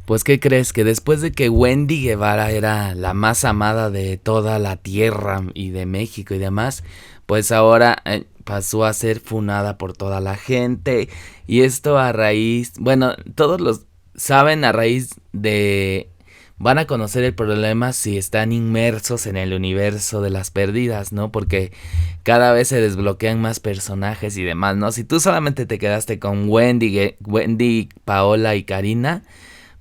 Pues, ¿qué crees? Que después de que Wendy Guevara era la más amada de toda la tierra y de México y demás, pues ahora pasó a ser funada por toda la gente. Y esto a raíz, bueno, todos los saben a raíz de... Van a conocer el problema si están inmersos en el universo de las perdidas, ¿no? Porque cada vez se desbloquean más personajes y demás, ¿no? Si tú solamente te quedaste con Wendy, Paola y Karina,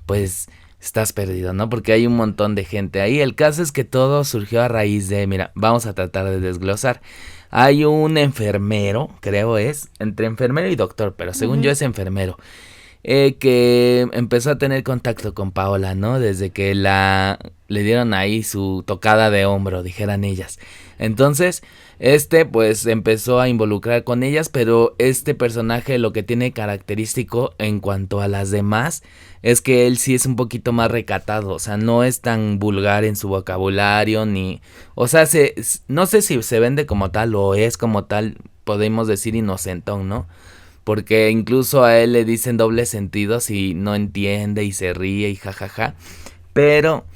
pues estás perdido, ¿no? Porque hay un montón de gente ahí. El caso es que todo surgió a raíz de, mira, vamos a tratar de desglosar. Hay un enfermero, creo es, entre enfermero y doctor, pero según yo Ujú. es enfermero, que empezó a tener contacto con Paola, ¿no? Desde que le dieron ahí su tocada de hombro, dijeran ellas. Entonces, pues empezó a involucrar con ellas, pero este personaje lo que tiene característico en cuanto a las demás es que él sí es un poquito más recatado, o sea, no es tan vulgar en su vocabulario ni, o sea, no sé si se vende como tal o es como tal, podemos decir inocentón, ¿no? Porque incluso a él le dicen dobles sentidos y no entiende y se ríe y jajaja. Pero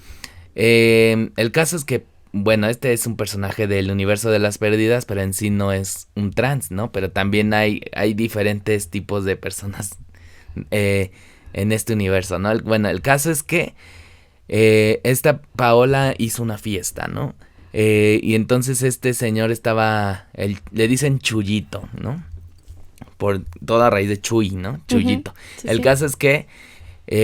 el caso es que, bueno, este es un personaje del universo de las pérdidas, pero en sí no es un trans, ¿no? Pero también hay diferentes tipos de personas eh, en este universo, ¿no? Bueno, el caso es que esta Paola hizo una fiesta, ¿no? Y entonces este señor le dicen Chullito, ¿no? Por toda raíz de Chuy, ¿no? Ujú. Chuyito. Sí, El sí. caso es que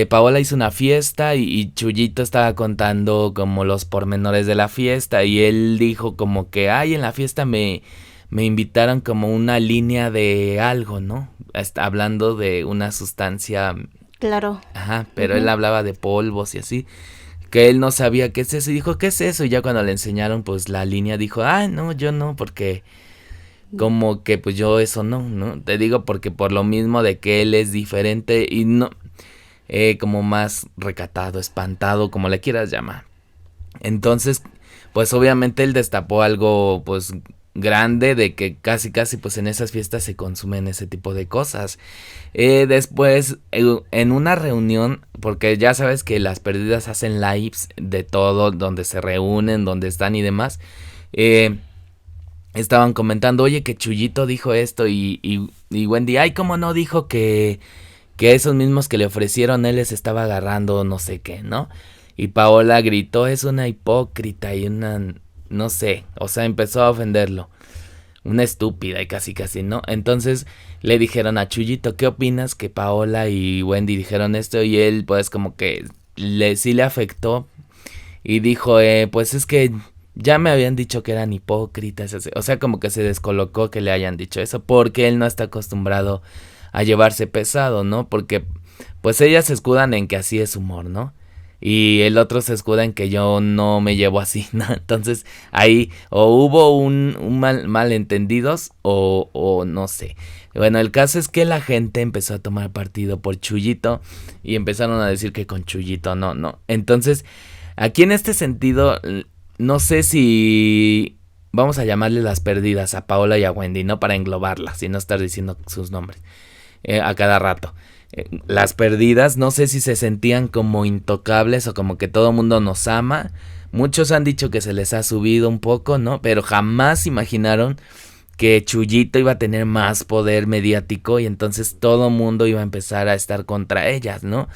Paola hizo una fiesta y Chuyito estaba contando como los pormenores de la fiesta y él dijo como que, ay, en la fiesta me invitaron como una línea de algo, ¿no? Hablando de una sustancia, Claro. ajá, pero él Ujú. hablaba de polvos y así, que él no sabía qué es eso y dijo, ¿qué es eso? Y ya cuando le enseñaron pues la línea dijo, ah, no, yo no, porque como que pues yo eso no, ¿no? Te digo porque por lo mismo de que él es diferente y no, como más recatado, espantado, como le quieras llamar. Entonces, pues obviamente él destapó algo pues grande de que casi casi pues en esas fiestas se consumen ese tipo de cosas. Después en una reunión, porque ya sabes que las perdidas hacen lives de todo, donde se reúnen, donde están y demás. eh, Estaban comentando, oye, que Chuyito dijo esto y Wendy, ay, ¿cómo no dijo que esos mismos que le ofrecieron él les estaba agarrando no sé qué, ¿no? Y Paola gritó, es una hipócrita y una, no sé, o sea, empezó a ofenderlo. Una estúpida y casi casi, ¿no? Entonces le dijeron a Chuyito, ¿qué opinas que Paola y Wendy dijeron esto? Y él pues como que sí le afectó y dijo, pues es que ya me habían dicho que eran hipócritas, o sea, como que se descolocó que le hayan dicho eso, porque él no está acostumbrado a llevarse pesado, ¿no? Porque pues ellas se escudan en que así es humor, ¿no? Y el otro se escuda en que yo no me llevo así, ¿no? Entonces ahí o hubo un malentendidos o no sé. Bueno, el caso es que la gente empezó a tomar partido por Chuyito y empezaron a decir que con Chuyito no, no. Entonces, aquí en este sentido, no sé si vamos a llamarle las perdidas a Paola y a Wendy, no para englobarlas y no estar diciendo sus nombres a cada rato. Las perdidas, no sé si se sentían como intocables o como que todo el mundo nos ama. Muchos han dicho que se les ha subido un poco, ¿no? Pero jamás imaginaron que Chuyito iba a tener más poder mediático y entonces todo el mundo iba a empezar a estar contra ellas, ¿no?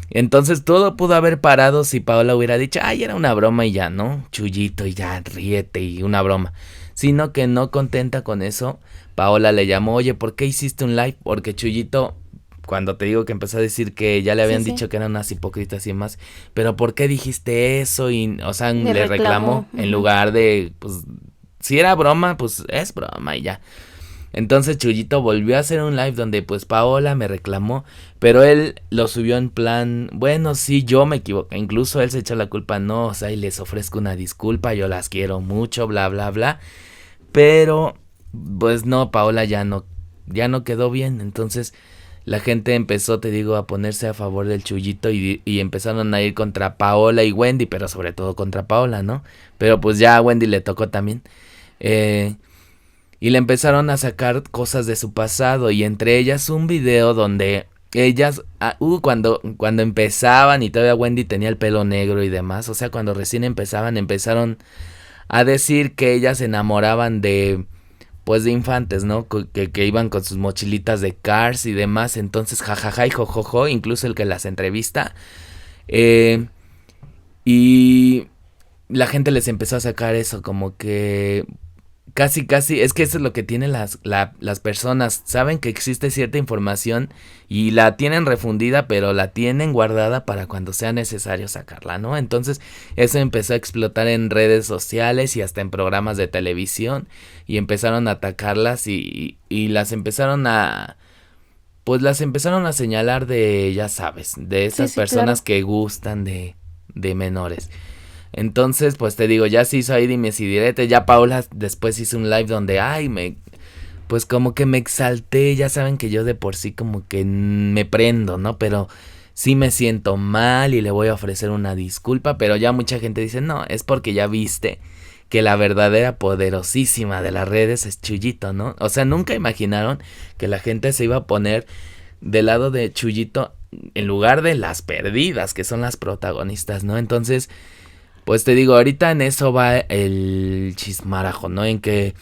Entonces todo pudo haber parado si Paola hubiera dicho, ay, era una broma y ya, ¿no? Chuyito y ya, ríete y una broma. Sino que no contenta con eso, Paola le llamó, oye, ¿por qué hiciste un live? Porque Chuyito, cuando te digo que empezó a decir que ya le Sí, habían sí. dicho que eran unas hipócritas y demás, pero ¿por qué dijiste eso? Y, o sea, Le le reclamó. reclamó en Ujú. lugar de, pues, si era broma, pues es broma y ya. Entonces Chuyito volvió a hacer un live donde pues Paola me reclamó, pero él lo subió en plan, bueno, sí, yo me equivoqué, incluso él se echó la culpa, no, o sea, y les ofrezco una disculpa, yo las quiero mucho, bla, bla, bla, pero pues no, Paola ya no quedó bien, entonces la gente empezó, te digo, a ponerse a favor del Chuyito y empezaron a ir contra Paola y Wendy, pero sobre todo contra Paola, ¿no? Pero pues ya a Wendy le tocó también. Eh, y le empezaron a sacar cosas de su pasado y entre ellas un video donde ellas, cuando empezaban y todavía Wendy tenía el pelo negro y demás, o sea, cuando recién empezaron a decir que ellas se enamoraban de, pues de infantes, ¿no? Que iban con sus mochilitas de Cars y demás, entonces jajaja y jojojo, incluso el que las entrevista, eh, y la gente les empezó a sacar eso, como que casi, es que eso es lo que tienen las personas. Saben que existe cierta información y la tienen refundida, pero la tienen guardada para cuando sea necesario sacarla, ¿no? Entonces, eso empezó a explotar en redes sociales y hasta en programas de televisión. Y empezaron a atacarlas y las empezaron a. Pues las empezaron a señalar de, ya sabes, de Sí, esas sí, claro. personas que gustan de menores. Entonces, pues te digo, ya se hizo ahí dimes y diretes. Ya Paula después hizo un live donde, pues como que me exalté. Ya saben que yo de por sí como que me prendo, ¿no? Pero sí me siento mal y le voy a ofrecer una disculpa. Pero ya mucha gente dice, no, es porque ya viste que la verdadera poderosísima de las redes es Chuyito, ¿no? O sea, nunca imaginaron que la gente se iba a poner del lado de Chuyito en lugar de las perdidas, que son las protagonistas, ¿no? Entonces, pues te digo, ahorita en eso va el chismarajo, ¿no? En que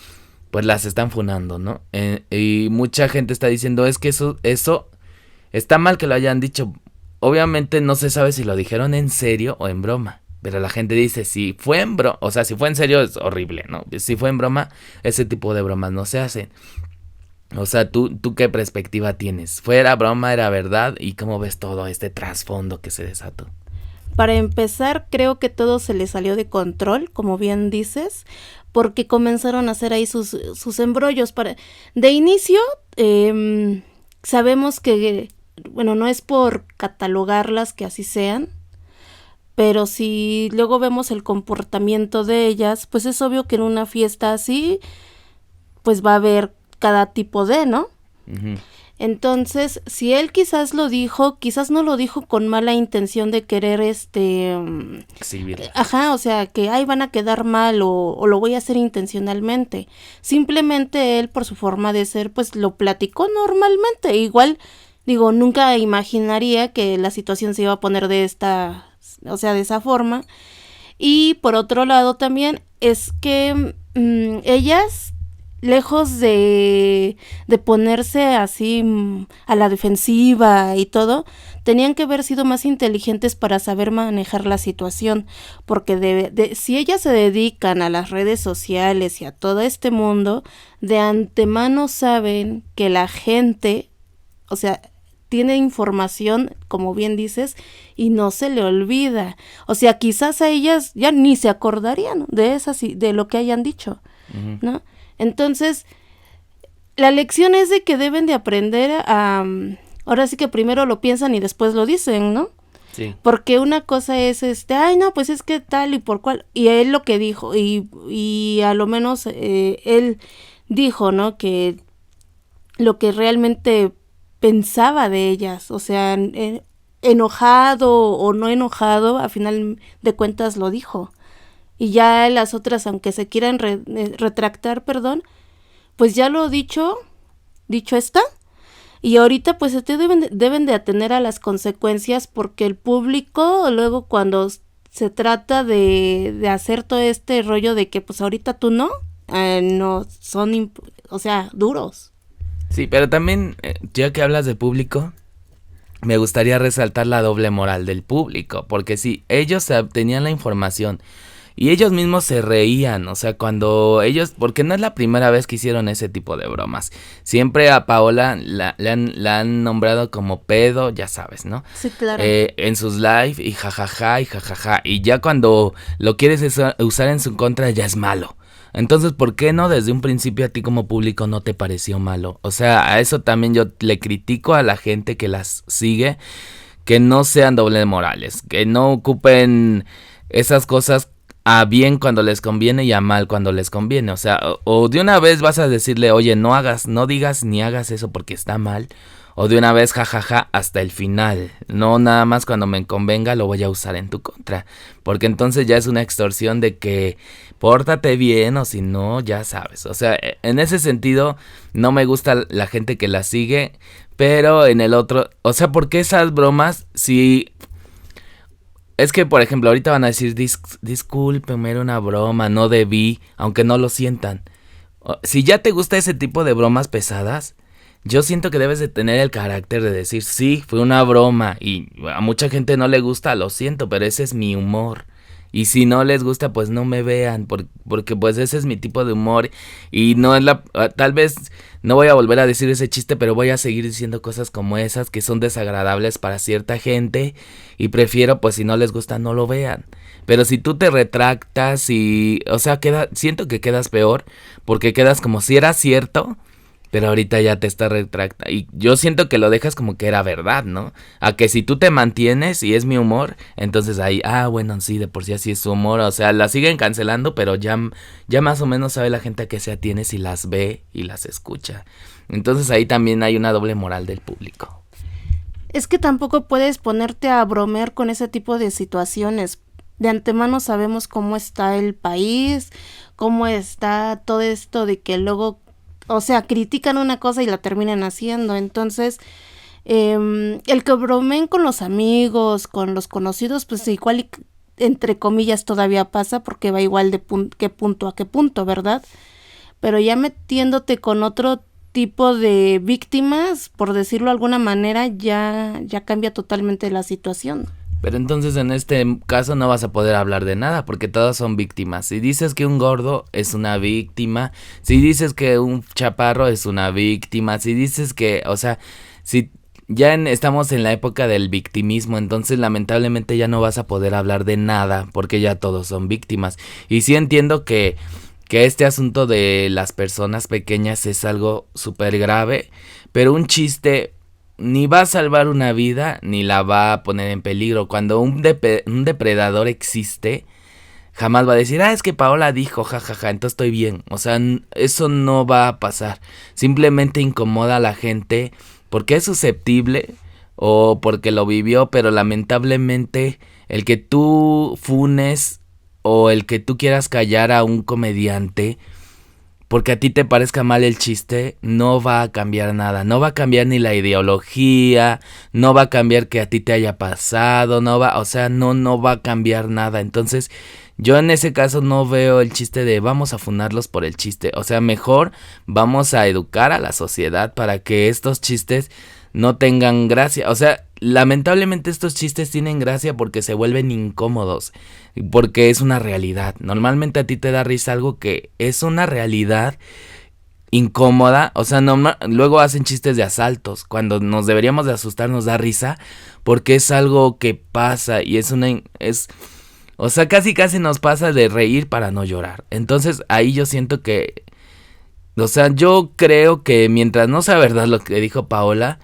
pues las están funando, ¿no? Y mucha gente está diciendo, es que eso está mal que lo hayan dicho. Obviamente no se sabe si lo dijeron en serio o en broma. Pero la gente dice, si fue en broma, o sea, si fue en serio es horrible, ¿no? Si fue en broma, ese tipo de bromas no se hacen. O sea, ¿tú qué perspectiva tienes? ¿Fuera broma, era verdad? ¿Y cómo ves todo este trasfondo que se desató? Para empezar, creo que todo se le salió de control, como bien dices, porque comenzaron a hacer ahí sus embrollos. De inicio, sabemos que, bueno, no es por catalogarlas que así sean, pero si luego vemos el comportamiento de ellas, pues es obvio que en una fiesta así, pues va a haber cada tipo de, ¿no? Ujú. Entonces, si él quizás lo dijo, quizás no lo dijo con mala intención de querer Exhibirlas. ajá, o sea, que ay van a quedar mal o lo voy a hacer intencionalmente. Simplemente él por su forma de ser, pues lo platicó normalmente. Igual, digo, nunca imaginaría que la situación se iba a poner de esta, o sea, de esa forma. Y por otro lado también es que ellas, lejos de ponerse así a la defensiva y todo, tenían que haber sido más inteligentes para saber manejar la situación, porque si ellas se dedican a las redes sociales y a todo este mundo, de antemano saben que la gente, o sea, tiene información, como bien dices, y no se le olvida. O sea, quizás a ellas ya ni se acordarían de esas de lo que hayan dicho, Ujú. ¿no? Entonces, la lección es de que deben de aprender ahora sí que primero lo piensan y después lo dicen, ¿no? Sí. Porque una cosa es ay no, pues es que tal y por cual, y él lo que dijo, y a lo menos él dijo, ¿no? Que lo que realmente pensaba de ellas, o sea, enojado o no enojado, a final de cuentas lo dijo. Y ya las otras, aunque se quieran retractar, perdón, pues ya lo dicho está. Y ahorita pues deben de atener a las consecuencias porque el público luego cuando se trata de hacer todo este rollo de que pues ahorita tú no, no son, o sea, duros. Sí, pero también, ya que hablas de público, me gustaría resaltar la doble moral del público, porque si ellos tenían la información y ellos mismos se reían, o sea, cuando ellos, porque no es la primera vez que hicieron ese tipo de bromas, siempre a Paola la han nombrado como pedo, ya sabes, ¿no? Sí, claro. En sus live y jajaja, y ya cuando lo quieres usar en su contra ya es malo. Entonces, ¿por qué no desde un principio a ti como público no te pareció malo? O sea, a eso también yo le critico a la gente que las sigue, que no sean doble morales, que no ocupen esas cosas a bien cuando les conviene y a mal cuando les conviene. O sea, o de una vez vas a decirle, oye, no digas ni hagas eso porque está mal. O de una vez, jajaja, hasta el final. No nada más cuando me convenga lo voy a usar en tu contra. Porque entonces ya es una extorsión de que pórtate bien o si no, ya sabes. O sea, en ese sentido no me gusta la gente que la sigue. Pero en el otro, o sea, porque esas bromas, si... Es que, por ejemplo, ahorita van a decir, discúlpeme, era una broma, no debí, aunque no lo sientan. Si ya te gusta ese tipo de bromas pesadas, yo siento que debes de tener el carácter de decir, sí, fue una broma y a mucha gente no le gusta, lo siento, pero ese es mi humor. Y si no les gusta, pues no me vean, porque pues ese es mi tipo de humor y no es tal vez no voy a volver a decir ese chiste, pero voy a seguir diciendo cosas como esas que son desagradables para cierta gente y prefiero pues si no les gusta no lo vean. Pero si tú te retractas y, o sea, siento que quedas peor porque quedas como si era cierto. Pero ahorita ya te está retracta. Y yo siento que lo dejas como que era verdad, ¿no? A que si tú te mantienes y es mi humor, entonces ahí, bueno, sí, de por sí así es su humor. O sea, la siguen cancelando, pero ya más o menos sabe la gente a qué se atiene si las ve y las escucha. Entonces ahí también hay una doble moral del público. Es que tampoco puedes ponerte a bromear con ese tipo de situaciones. De antemano sabemos cómo está el país, cómo está todo esto de que luego... O sea, critican una cosa y la terminan haciendo. Entonces, el que bromeen con los amigos, con los conocidos, pues igual, entre comillas, todavía pasa porque va igual de qué punto a qué punto, ¿verdad? Pero ya metiéndote con otro tipo de víctimas, por decirlo de alguna manera, ya cambia totalmente la situación. Pero entonces en este caso no vas a poder hablar de nada porque todas son víctimas. Si dices que un gordo es una víctima, si dices que un chaparro es una víctima, si dices que, o sea, si ya estamos en la época del victimismo, entonces lamentablemente ya no vas a poder hablar de nada porque ya todos son víctimas. Y sí entiendo que este asunto de las personas pequeñas es algo súper grave, pero un chiste... ni va a salvar una vida, ni la va a poner en peligro. Cuando un depredador existe, jamás va a decir, es que Paola dijo, jajaja, entonces estoy bien. O sea, eso no va a pasar. Simplemente incomoda a la gente porque es susceptible o porque lo vivió, pero lamentablemente el que tú funes o el que tú quieras callar a un comediante... porque a ti te parezca mal el chiste, no va a cambiar nada. No va a cambiar ni la ideología, no va a cambiar que a ti te haya pasado, no va a cambiar nada. Entonces, yo en ese caso no veo el chiste de vamos a funarlos por el chiste. O sea, mejor vamos a educar a la sociedad para que estos chistes no tengan gracia. O sea, lamentablemente estos chistes tienen gracia porque se vuelven incómodos, porque es una realidad. Normalmente a ti te da risa algo que es una realidad incómoda. O sea, luego hacen chistes de asaltos, cuando nos deberíamos de asustar nos da risa porque es algo que pasa y o sea, casi nos pasa de reír para no llorar. Entonces ahí yo siento que, o sea, yo creo que mientras no sea verdad lo que dijo Paola,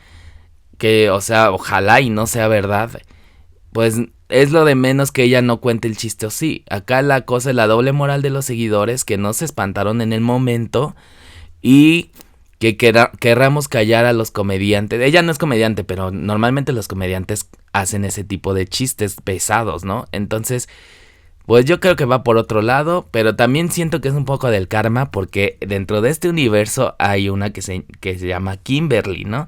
que, o sea, ojalá y no sea verdad, pues es lo de menos que ella no cuente el chiste o sí. Acá la cosa es la doble moral de los seguidores que no se espantaron en el momento y que querramos callar a los comediantes. Ella no es comediante, pero normalmente los comediantes hacen ese tipo de chistes pesados, ¿no? Entonces, pues yo creo que va por otro lado, pero también siento que es un poco del karma porque dentro de este universo hay una que se llama Kimberly, ¿no?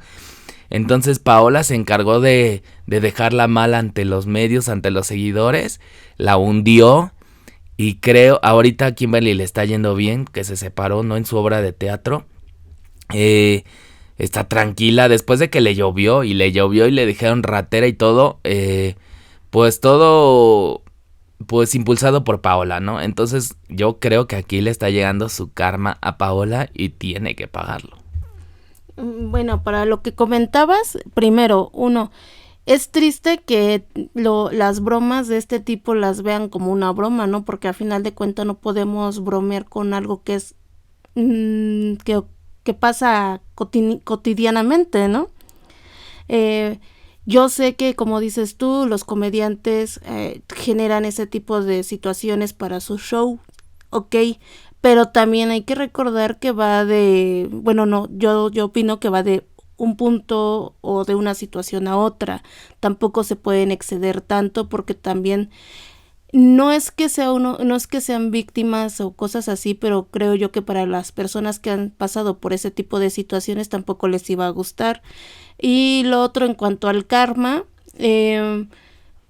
Entonces Paola se encargó de dejarla mal ante los medios, ante los seguidores, la hundió y creo ahorita a Kimberly le está yendo bien, que se separó, ¿no? En su obra de teatro. Está tranquila después de que le llovió y le dijeron ratera y todo, pues todo pues impulsado por Paola, ¿no? Entonces yo creo que aquí le está llegando su karma a Paola y tiene que pagarlo. Bueno, para lo que comentabas, primero, es triste que las bromas de este tipo las vean como una broma, ¿no? Porque a final de cuentas no podemos bromear con algo que es que pasa cotidianamente, ¿no? Yo sé que, como dices tú, los comediantes generan ese tipo de situaciones para su show, ok, pero también hay que recordar que va de, bueno, no, yo opino que va de un punto o de una situación a otra. Tampoco se pueden exceder tanto porque también no es que sean víctimas o cosas así, pero creo yo que para las personas que han pasado por ese tipo de situaciones tampoco les iba a gustar. Y lo otro en cuanto al karma,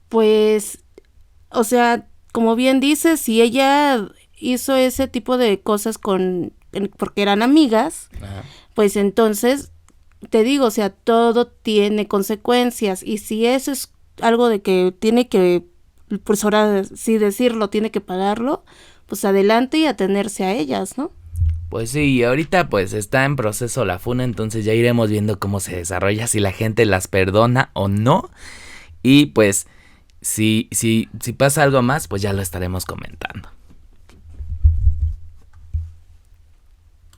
pues, o sea, como bien dices, si ella hizo ese tipo de cosas porque eran amigas, Ajá. pues entonces, te digo, o sea, todo tiene consecuencias y si eso es algo de que tiene que, pues ahora sí decirlo, tiene que pagarlo, pues adelante y atenerse a ellas, ¿no? Pues sí, ahorita pues está en proceso la funa, entonces ya iremos viendo cómo se desarrolla, si la gente las perdona o no. Y pues si pasa algo más, pues ya lo estaremos comentando.